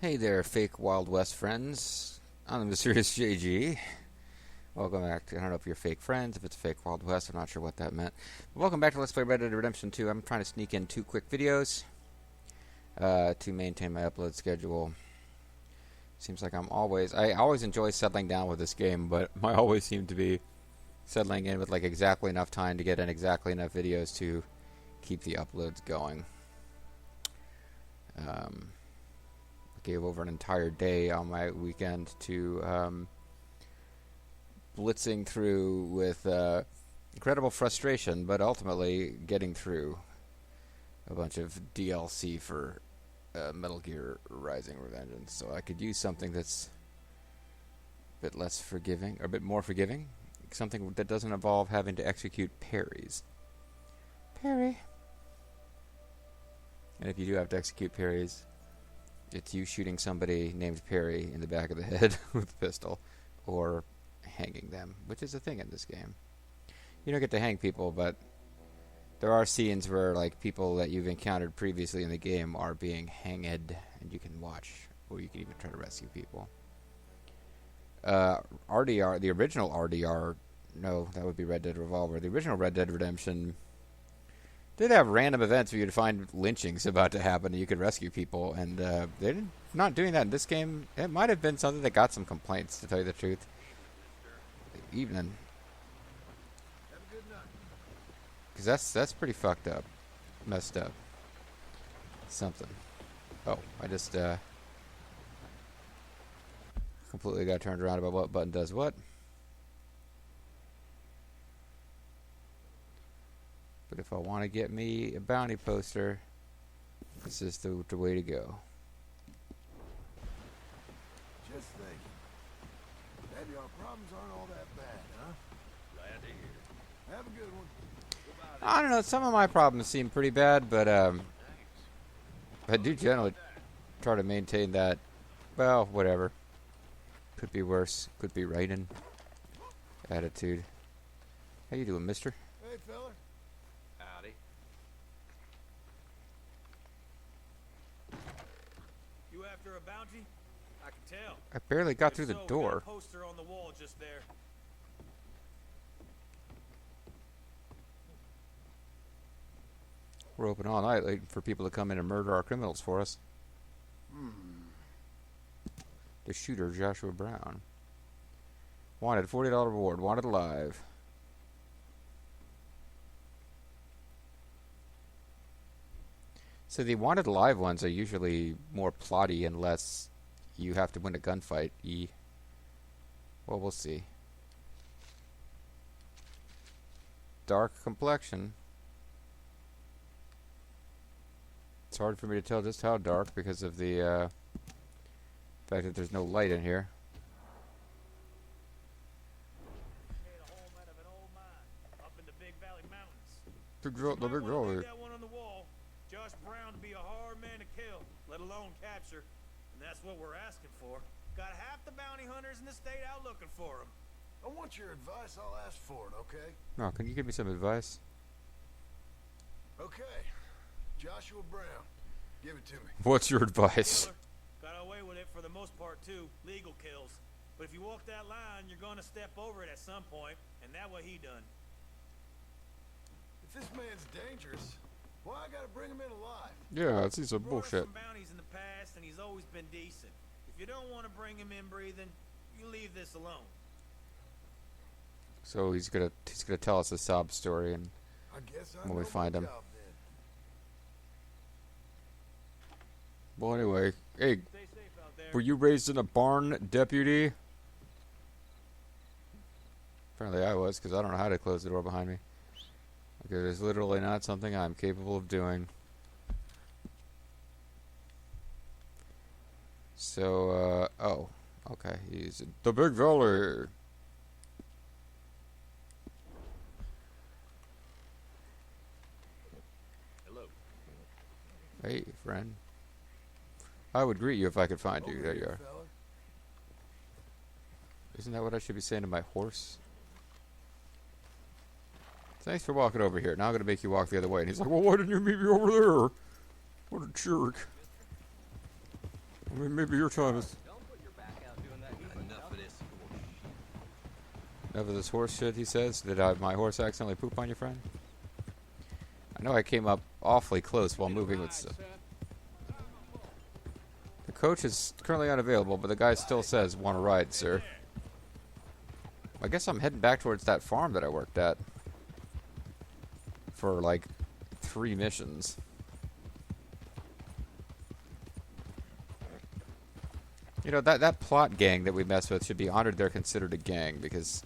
Hey there, fake Wild West friends. I'm the Mysterious JG. Welcome back to, I don't know if you're fake friends, if it's fake Wild West, I'm not sure what that meant. But welcome back to Let's Play Red Dead Redemption 2. I'm trying to sneak in 2 quick videos to maintain my upload schedule. Seems like I always enjoy settling down with this game, but I always seem to be settling in with like exactly enough time to get in exactly enough videos to keep the uploads going. Gave over an entire day on my weekend to blitzing through with incredible frustration, but ultimately getting through a bunch of DLC for Metal Gear Rising: Revengeance. So I could use something that's a bit less forgiving, or a bit more forgiving, something that doesn't involve having to execute parries. Parry. And if you do have to execute parries, it's you shooting somebody named Perry in the back of the head with a pistol, or hanging them, which is a thing in this game. You don't get to hang people, but there are scenes where like people that you've encountered previously in the game are being hanged, and you can watch, or you can even try to rescue people. RDR, the original RDR, no, that would be Red Dead Revolver. The original Red Dead Redemption did have random events where you'd find lynchings about to happen and you could rescue people, and they're not doing that in this game. It might have been something that got some complaints, to tell you the truth. Evening. Because that's pretty fucked up. Messed up. Something. Oh, I just completely got turned around about what button does what. But if I want to get me a bounty poster, this is the way to go. Just thinking. Maybe our problems aren't all that bad, huh? Glad to hear. Have a good one. I don't know, some of my problems seem pretty bad, but I do generally try to maintain that, well, whatever. Could be worse, could be writing attitude. How you doing, mister? Hey, fella. Howdy. You after a bounty? I can tell. I barely got If through the so, we got door. a poster on the wall just there. We're open all night waiting for people to come in and murder our criminals for us. The shooter, Joshua Brown. Wanted, $40 reward. Wanted alive. So the wanted alive ones are usually more plotty unless you have to win a gunfight. Well, we'll see. Dark complexion. It's hard for me to tell just how dark because of the fact that there's no light in here. Made a home out of an old mine up in the Big Valley Mountains. The big girl. Make that one on the wall. Josh Brown to be a hard man to kill, let alone capture, and that's what we're asking for. Got half the bounty hunters in the state out looking for him. I want your advice. I'll ask for it, okay? No, can you give me some advice? Okay. Joshua Brown. Give it to me. What's your advice? Got away with it for the most part too, legal kills. But if you walk that line, you're gonna step over it at some point, and that what he done. If this man's dangerous, why I gotta bring him in alive? Yeah, I see some Brought us bullshit. some bounties in the past, and he's always been decent. If you don't want to bring him in breathing, you leave this alone. So he's gonna tell us a sob story, and I guess I When we know find my him. job then. well, anyway, hey, Stay safe out there. were you raised in a barn, deputy? Apparently I was, because I don't know how to close the door behind me. Okay, it is literally not something I'm capable of doing. So, oh, okay, he's in the Big Valley. Hello. Hey, friend. I would greet you if I could find you. Over There you here, are. fella. Isn't that what I should be saying to my horse? Thanks for walking over here. Now I'm going to make you walk the other way. And he's like, well, why didn't you meet me over there? What a jerk. I mean, maybe your time is... Don't put your back out doing that. Enough of this bullshit. Enough of this horse shit, he says. Did my horse accidentally poop on your friend? I know I came up awfully close while moving with... The coach is currently unavailable, but the guy still says, "Want to ride, sir?" I guess I'm heading back towards that farm that I worked at. For, like, 3 missions. You know, that plot gang that we messed with should be honored they're considered a gang, because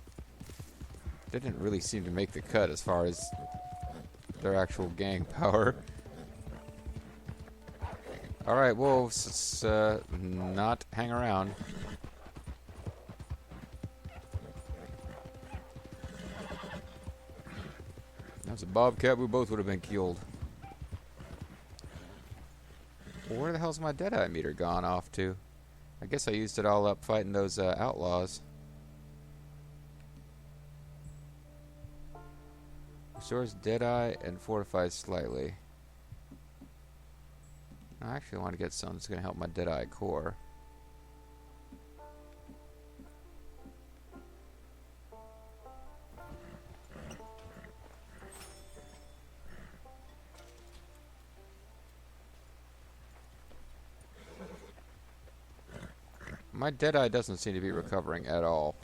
they didn't really seem to make the cut as far as their actual gang power. Alright, wolves, not hang around. That's a bobcat, we both would have been killed. Where the hell's my Deadeye meter gone off to? I guess I used it all up fighting those outlaws. Restores Deadeye and fortifies slightly. I actually want to get something that's going to help my Deadeye core. My Deadeye doesn't seem to be recovering at all.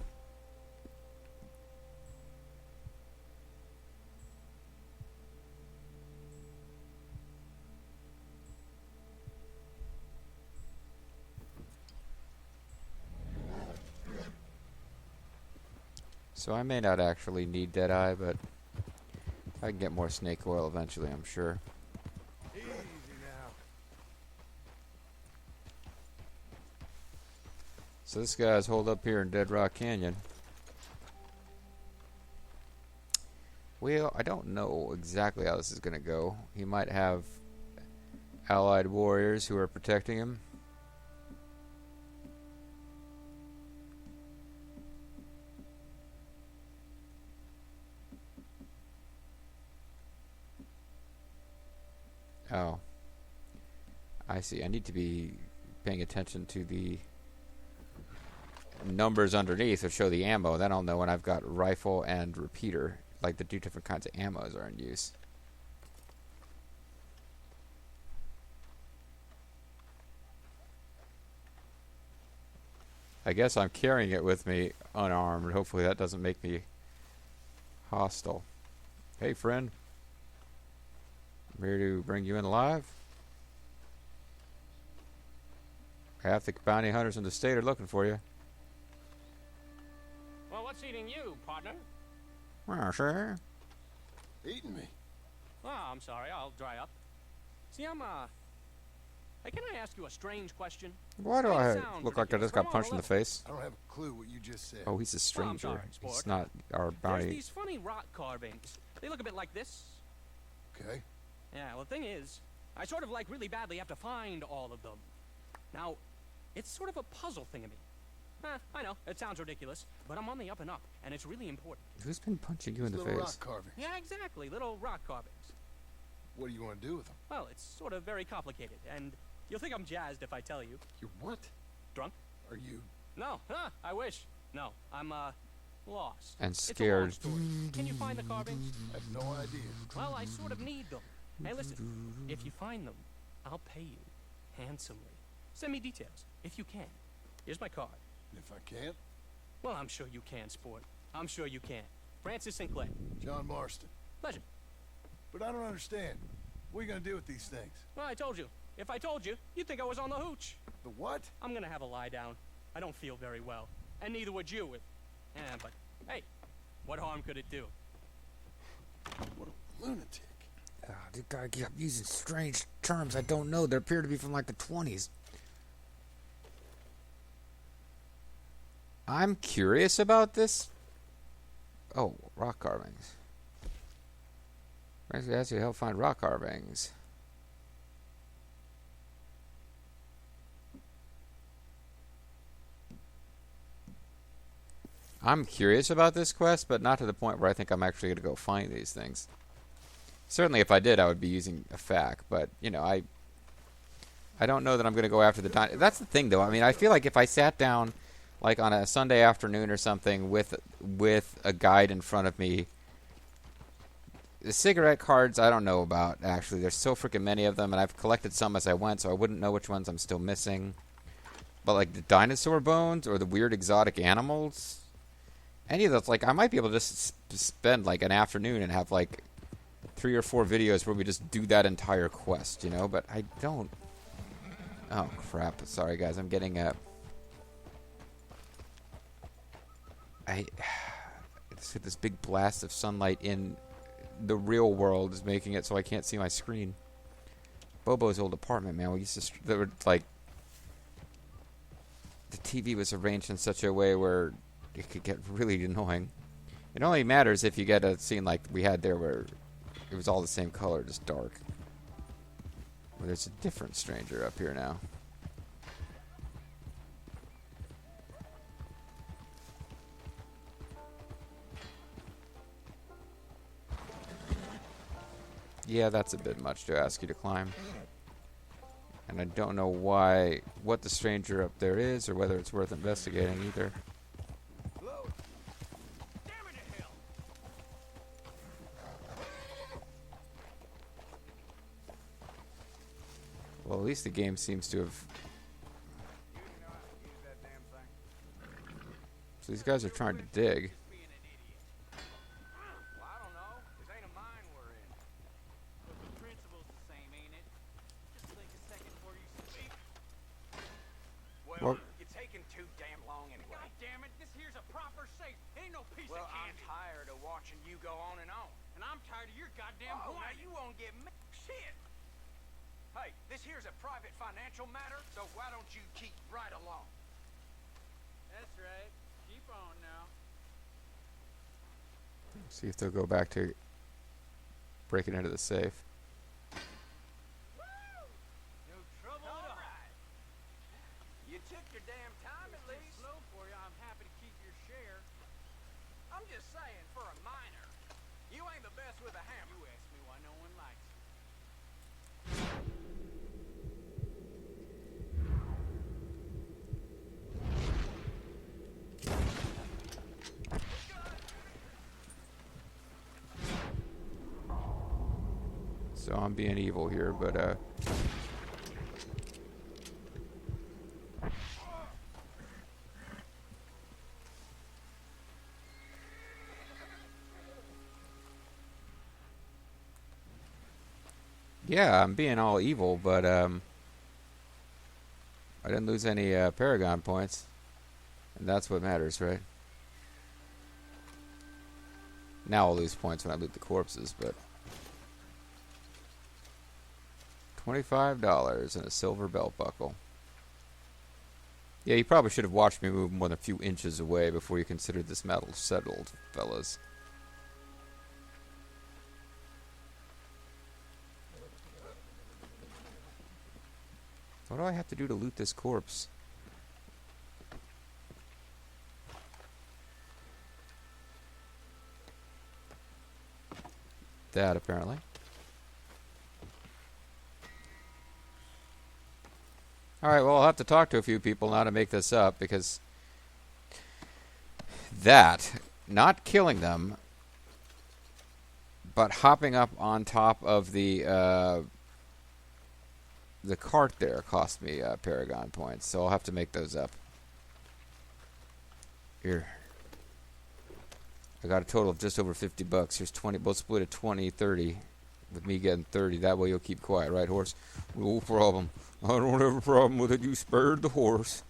So I may not actually need Deadeye, but I can get more snake oil eventually, I'm sure. Easy now. So this guy's holed up here in Dead Rock Canyon. Well, I don't know exactly how this is going to go. He might have allied warriors who are protecting him. Oh. I see. I need to be paying attention to the numbers underneath that show the ammo. Then I'll know when I've got rifle and repeater. Like the 2 different kinds of ammos are in use. I guess I'm carrying it with me unarmed. Hopefully that doesn't make me hostile. Hey, friend. I'm here to bring you in alive. Half the bounty hunters in the state are looking for you. Well, what's eating you, partner? Well, sure. Eating me. Oh, I'm sorry. I'll dry up. See, Hey, can I ask you a strange question? Why do Might I sound look like I just ridiculous, got but I'm punched in on the a level. face? I don't have a clue what you just said. Oh, he's a I'm stranger. sorry, He's sport. not our There's bounty. these funny rock carvings. They look a bit like this. Okay. Yeah, well, the thing is, I sort of like really badly have to find all of them. Now, it's sort of a puzzle thing to me. I know, it sounds ridiculous, but I'm on the up and up, and it's really important. Who's been punching you in the Little face? rock carving. Yeah, exactly, little rock carvings. What do you want to do with them? Well, it's sort of very complicated, and you'll think I'm jazzed if I tell you. You what? Drunk? Are you? No, I wish. No, I'm, lost. And It's a long scared. story. Can you find the carvings? I have no idea. Well, I sort of need them. Hey, listen, if you find them, I'll pay you handsomely. Send me details, if you can. Here's my card. And if I can't, Well, I'm sure you can, sport. I'm sure you can. Francis Sinclair. John Marston. Pleasure. But I don't understand. What are you gonna do with these things? Well, I told you. If I told you, you'd think I was on the hooch. The what? I'm gonna have a lie down. I don't feel very well. And neither would you. But, hey, what harm could it do? What a lunatic. This guy kept using strange terms I don't know. They appear to be from like the 20s. I'm curious about this. Oh, rock carvings. Frankly, ask you to help find rock carvings. I'm curious about this quest, but not to the point where I think I'm actually going to go find these things. Certainly, if I did, I would be using a fac, but, you know, I don't know that I'm going to go after the dinosaur. That's the thing, though. I mean, I feel like if I sat down, like on a Sunday afternoon or something, with a guide in front of me, the cigarette cards I don't know about. Actually, there's so freaking many of them, and I've collected some as I went, so I wouldn't know which ones I'm still missing. But like the dinosaur bones or the weird exotic animals, any of those, like I might be able to just spend like an afternoon and have like 3 or 4 videos where we just do that entire quest, you know. But I don't. Oh crap! Sorry guys, I'm getting I just hit this big blast of sunlight in the real world is making it so I can't see my screen. Bobo's old apartment, man. We used to there were like the TV was arranged in such a way where it could get really annoying. It only matters if you get a scene like we had there where it was all the same color, just dark. Well, there's a different stranger up here now. Yeah, that's a bit much to ask you to climb. And I don't know what the stranger up there is, or whether it's worth investigating either. Well, at least the game seems to have... So these guys are trying to dig. Well, you're taking too damn long anyway. God damn it, this here's a proper safe. Ain't no piece of candy. I'm tired of watching you go on. And I'm tired of your goddamn whining. Now you won't get me. Shit. Hey, this here's a private financial matter, so why don't you keep right along? That's right. Keep on now. See if they'll go back to breaking into the safe. No trouble at all. You took your damn time at least. Slow for you. I'm happy to keep your share. I'm just saying, for a miner, you ain't the best with a hammer. You ask me why no one likes you. So I'm being evil here, but yeah, I'm being all evil, but I didn't lose any Paragon points, and that's what matters, right? Now I'll lose points when I loot the corpses, but $25 and a silver belt buckle. Yeah, you probably should have watched me move more than a few inches away before you considered this metal settled, fellas. What do I have to do to loot this corpse? That, apparently. Alright, well, I'll have to talk to a few people now to make this up, because that, not killing them, but hopping up on top of the cart there cost me Paragon points, so I'll have to make those up. Here. I got a total of just over 50 bucks. Here's 20. We'll split it 20, 30. With me getting 30. That way you'll keep quiet, right, horse? No problem. I don't have a problem with it. You spared the horse.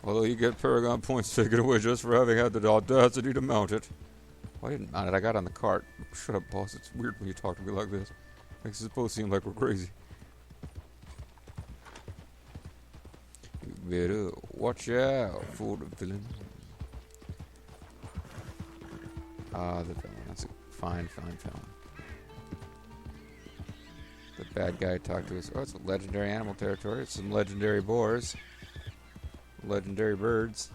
Although you get Paragon points taken away just for having had the audacity to mount it. Well, I didn't mount it. I got on the cart. Shut up, boss. It's weird when you talk to me like this. Makes it supposed to seem like we're crazy. You better watch out for the villain. Ah, the villain. That's a fine villain. The bad guy talked to us. Oh, it's legendary animal territory. It's some legendary boars. Legendary birds.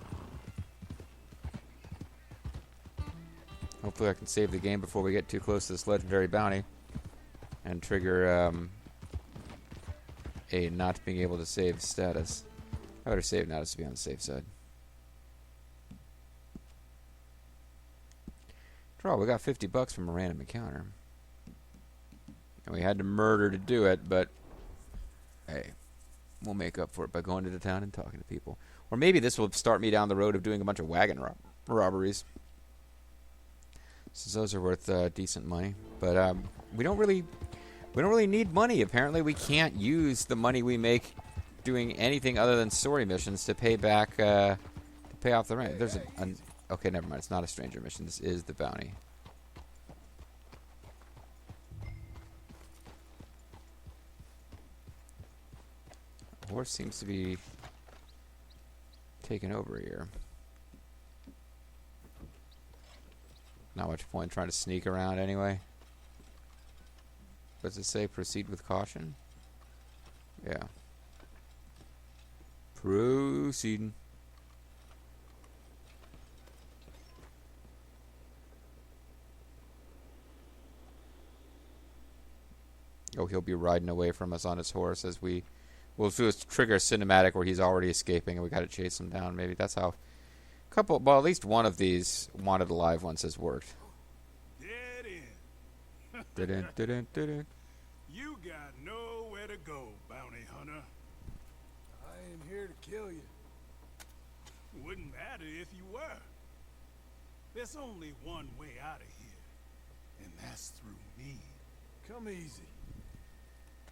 Hopefully I can save the game before we get too close to this legendary bounty. And trigger a not being able to save status. I better save now just to be on the safe side. After all, we got $50 from a random encounter. And we had to murder to do it, but hey, we'll make up for it by going to the town and talking to people. Or maybe this will start me down the road of doing a bunch of wagon robberies. Since those are worth decent money. But we don't really need money. Apparently, we can't use the money we make doing anything other than story missions to pay back to pay off the rent. There's okay, never mind. It's not a stranger mission. This is the bounty. The horse seems to be taking over here. Not much point trying to sneak around anyway. What does it say? Proceed with caution? Yeah. Proceeding. Oh, he'll be riding away from us on his horse as we'll do a trigger cinematic where he's already escaping and we got to chase him down. Maybe that's how well, at least one of these wanted alive ones has worked. Dead end. Didn't. You got nowhere to go, bounty hunter. I ain't here to kill you. Wouldn't matter if you were. There's only one way out of here, and that's through me. Come easy.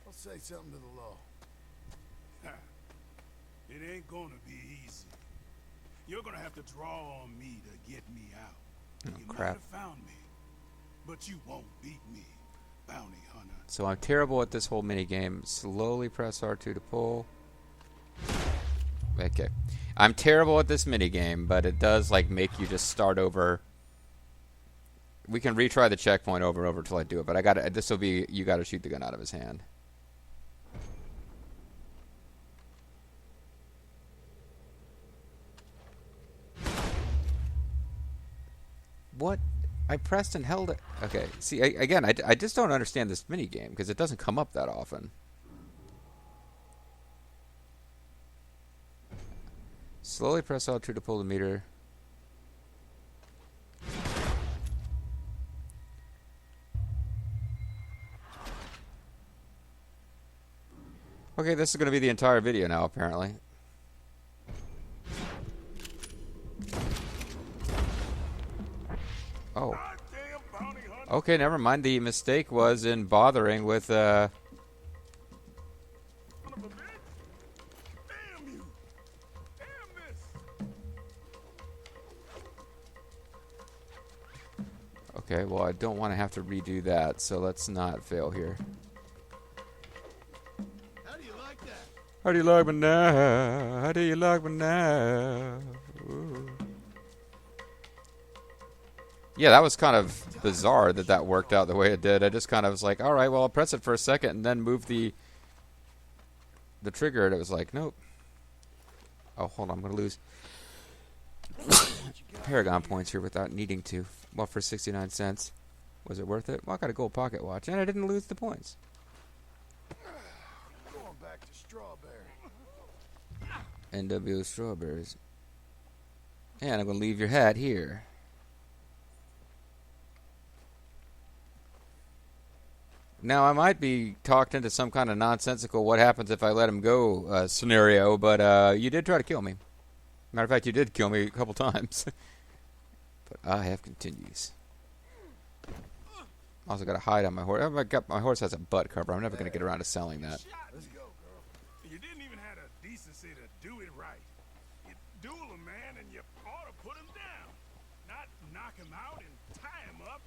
I'll say something to the law. It ain't gonna be easy. You're gonna have to draw on me to get me out. Oh, You crap. might have found me, but you won't beat me, bounty hunter. So I'm terrible at this whole mini game. Slowly press R2 to pull. Okay. I'm terrible at this mini game, but it does like make you just start over. We can retry the checkpoint over and over until I do it, but this will be you got to shoot the gun out of his hand. What? I pressed and held it. Okay. See, again, I just don't understand this mini game because it doesn't come up that often. Slowly press L2 to pull the meter. Okay, this is going to be the entire video now, apparently. Oh. Okay, never mind. The mistake was in bothering with, Damn you! Damn this! Okay, well, I don't want to have to redo that, so let's not fail here. How do you like that? How do you like me now? How do you like me now? Ooh. Yeah, that was kind of bizarre that worked out the way it did. I just kind of was like, all right, well, I'll press it for a second and then move the trigger, and it was like, nope. Oh, hold on, I'm going to lose Paragon points here without needing to. Well, for 69 cents. Was it worth it? Well, I got a gold pocket watch, and I didn't lose the points. Going back to Strawberry. NWO Strawberries. And I'm going to leave your hat here. Now, I might be talked into some kind of nonsensical what happens if I let him go scenario, but you did try to kill me. Matter of fact, you did kill me a couple times. But I have continues. Also got to hide on my horse. My horse has a butt cover. I'm never going to get around to selling that. Let's go, girl. You didn't even have the decency to do it right. You duel a man and you ought to put him down. Not knock him out and tie him up.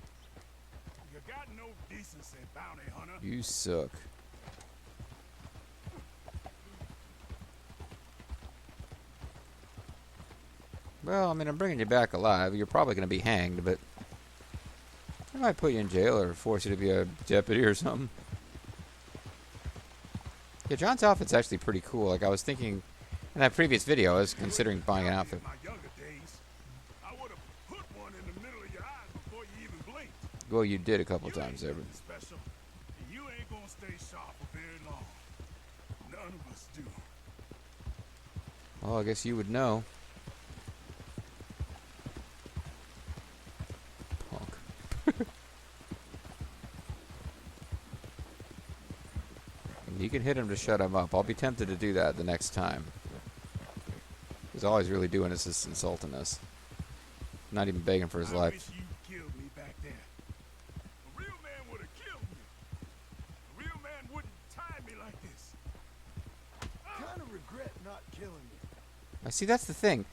You got no decency, bounty hunter. You suck. Well, I mean, I'm bringing you back alive. You're probably going to be hanged, but I might put you in jail or force you to be a deputy or something. Yeah, John's outfit's actually pretty cool. Like, I was thinking in that previous video, I was considering buying an outfit. In my younger days, I would have put one in the middle of your eyes before you even blinked. Well, you did a couple times there, but Special. You ain't gonna stay sharp for very long. None must do. Well, I guess you would know. Punk. You can hit him to shut him up. I'll be tempted to do that the next time. Because all he's really doing is just insulting us. Not even begging for his I life. wish you killed me back there. A real man would have killed me. A real man wouldn't tie me like this. I kind of regret not killing you. I see, that's the thing.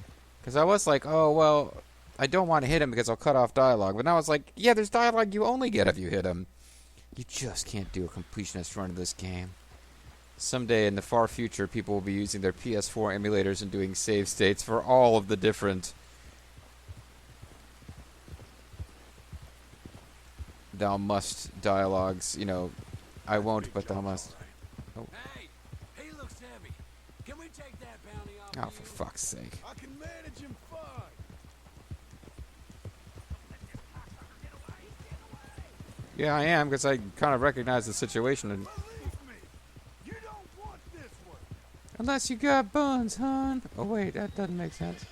Because I was like, oh, well, I don't want to hit him because I'll cut off dialogue. But now it's like, yeah, there's dialogue you only get if you hit him. You just can't do a completionist run of this game. Someday in the far future, people will be using their PS4 emulators and doing save states for all of the different thou must dialogues. You know, I won't, but thou must. Oh, Hey, he looks heavy. Can we take that bounty off oh you? for fuck's sake. I can manage him fine. Yeah, I am, because I kind of recognize the situation. And Believe me, you don't want this one. unless you got buns, hon. Oh, wait, that doesn't make sense.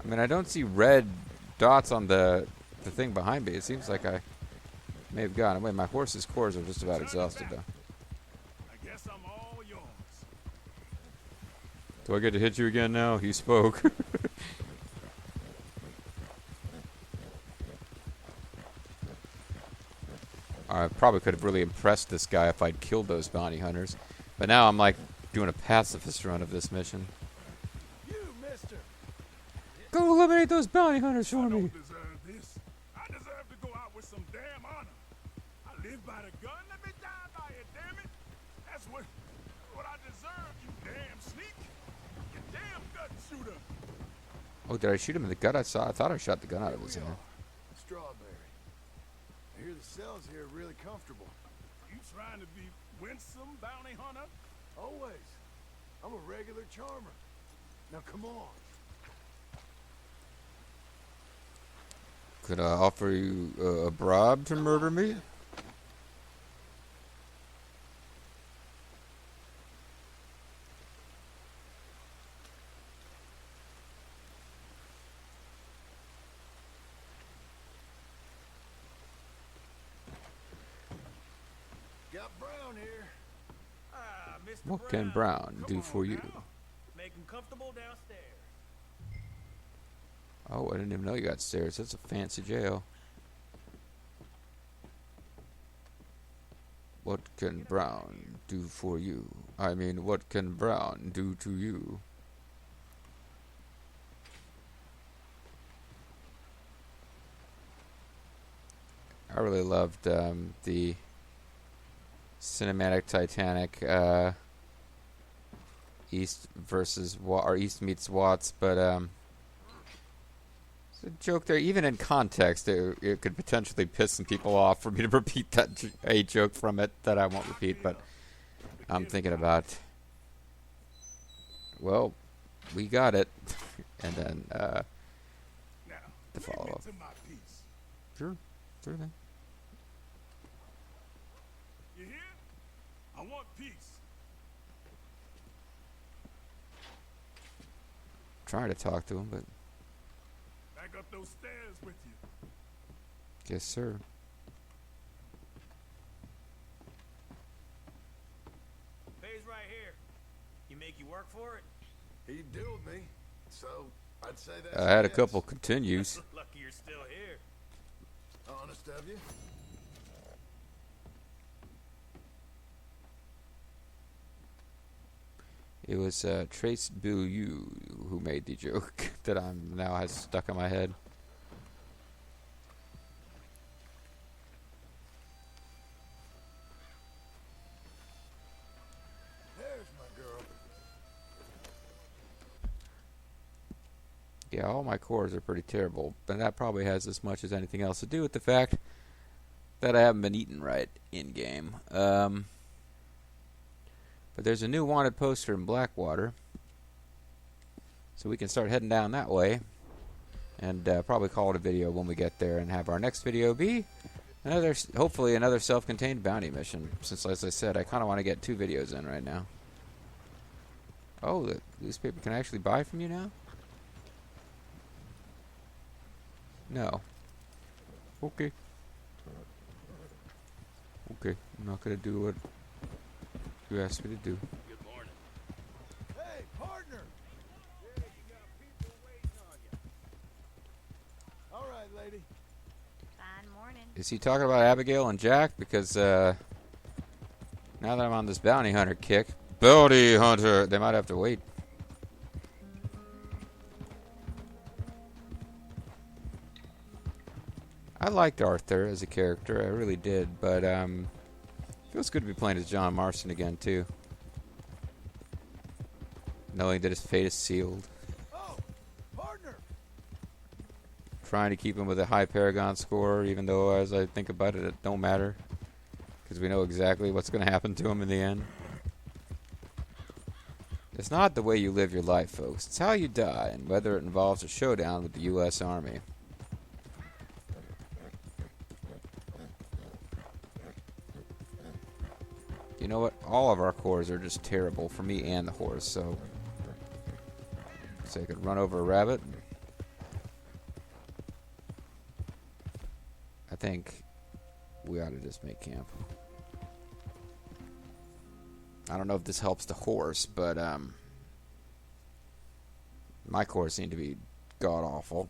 I mean, I don't see red dots on the thing behind me. It seems like I may have gotten away. My horse's cores are just about exhausted, though. I guess I'm all yours. Do I get to hit you again now? He spoke. I probably could have really impressed this guy if I'd killed those bounty hunters. But now I'm like doing a pacifist run of this mission. You, mister. Go eliminate those bounty hunters I for me. don't deserve this. I deserve to go out with some damn honor. I live by the gun. Let me die by it, damn it. That's what I deserve, you damn sneak. You damn gut shooter. Oh, did I shoot him in the gut? I thought I shot the gun out of his Here we hand. are. Strawberry. I hear the cells here are really comfortable. You trying to be winsome, bounty hunter? Always. I'm a regular charmer. Now come on. Could I offer you a bribe to murder me? Got Brown here. Ah, Mr. What can Brown do for you? Make him comfortable downstairs. Oh, I didn't even know you got stairs. That's a fancy jail. What can Brown do for you? I mean, what can Brown do to you? I really loved the cinematic Titanic East versus or East meets Watts, but it's a joke there. Even in context, it could potentially piss some people off for me to repeat that a joke from it that I won't repeat. But I'm thinking about, well, we got it, and then Now, the leave me follow-up. to my piece. Sure thing. You hear? I want peace. Trying to talk to him, but Back up those stairs with you. yes, sir. Pays right here. You make you work for it? He dilled me, so I'd say that's I had a yes. couple continues. Lucky you're still here. Honest of you? It was Trace Beaulieu who made the joke that I'm now has stuck in my head. There's my girl. Yeah, all my cores are pretty terrible, and that probably has as much as anything else to do with the fact that I haven't been eating right in game. But there's a new wanted poster in Blackwater, so we can start heading down that way, and probably call it a video when we get there, and have our next video be Hopefully another self-contained bounty mission. Since, as I said, I kind of want to get 2 videos in right now. Oh, the newspaper can I actually buy from you now? No. Okay. Okay, I'm not gonna do what you asked me to do. Good morning. Hey, partner! Yeah, you got people waiting on you. All right, lady. Fine morning. Is he talking about Abigail and Jack? Because now that I'm on this bounty hunter kick, bounty hunter, they might have to wait. I liked Arthur as a character, I really did, but feels good to be playing as John Marston again too, knowing that his fate is sealed. Oh, partner! Trying to keep him with a high Paragon score, even though as I think about it, it don't matter, because we know exactly what's going to happen to him in the end. It's not the way you live your life, folks. It's how you die, and whether it involves a showdown with the U.S. Army. You know what? All of our cores are just terrible for me and the horse, so I could run over a rabbit. I think we ought to just make camp. I don't know if this helps the horse, but my cores seem to be god-awful.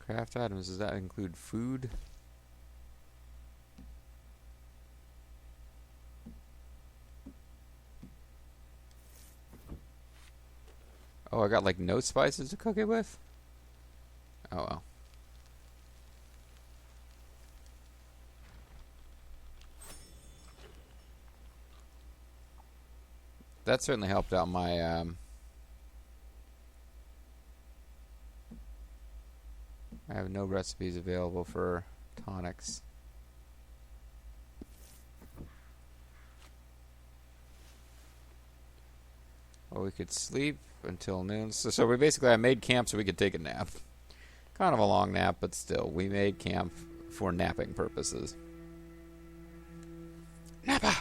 Craft items, does that include food? Oh, I got like no spices to cook it with? Oh well. That certainly helped out my I have no recipes available for tonics. Well, we could sleep until noon. So we basically, I made camp so we could take a nap. Kind of a long nap, but still, we made camp for napping purposes. Nappa!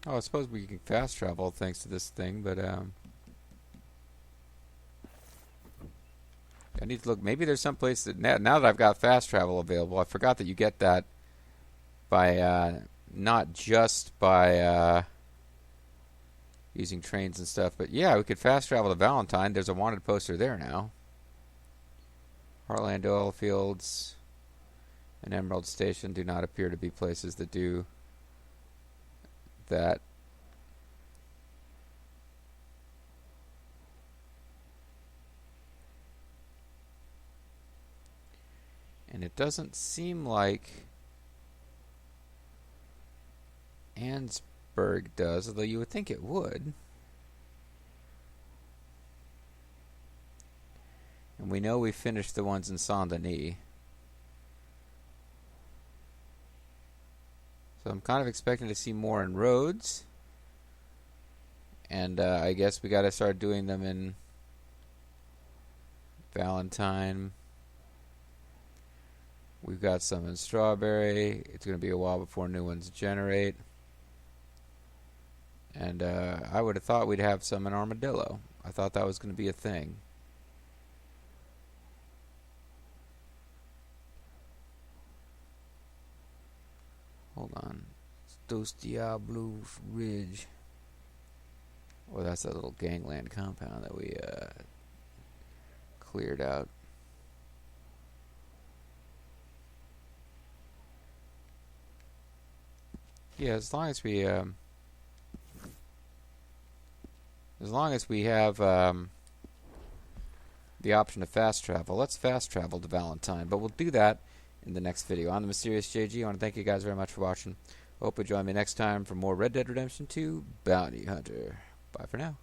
Oh, I suppose we can fast travel thanks to this thing, but I need to look. Maybe there's some place that now that I've got fast travel available, I forgot that you get that by not just by using trains and stuff, but yeah, we could fast travel to Valentine. There's a wanted poster there now. Heartland oil fields and Emerald Station do not appear to be places that do that. And it doesn't seem like Ansburg does, although you would think it would. And we know we finished the ones in Saint-Denis. So I'm kind of expecting to see more in Rhodes. And I guess we got to start doing them in Valentine. We've got some in Strawberry. It's going to be a while before new ones generate. And I would have thought we'd have some in Armadillo. I thought that was going to be a thing. Hold on. Dos Diablos Ridge. Oh, that's that little gangland compound that we cleared out. Yeah, as long as we have the option to fast travel, let's fast travel to Valentine. But we'll do that in the next video. I'm the Mysterious JG. I want to thank you guys very much for watching. Hope you join me next time for more Red Dead Redemption 2 Bounty Hunter. Bye for now.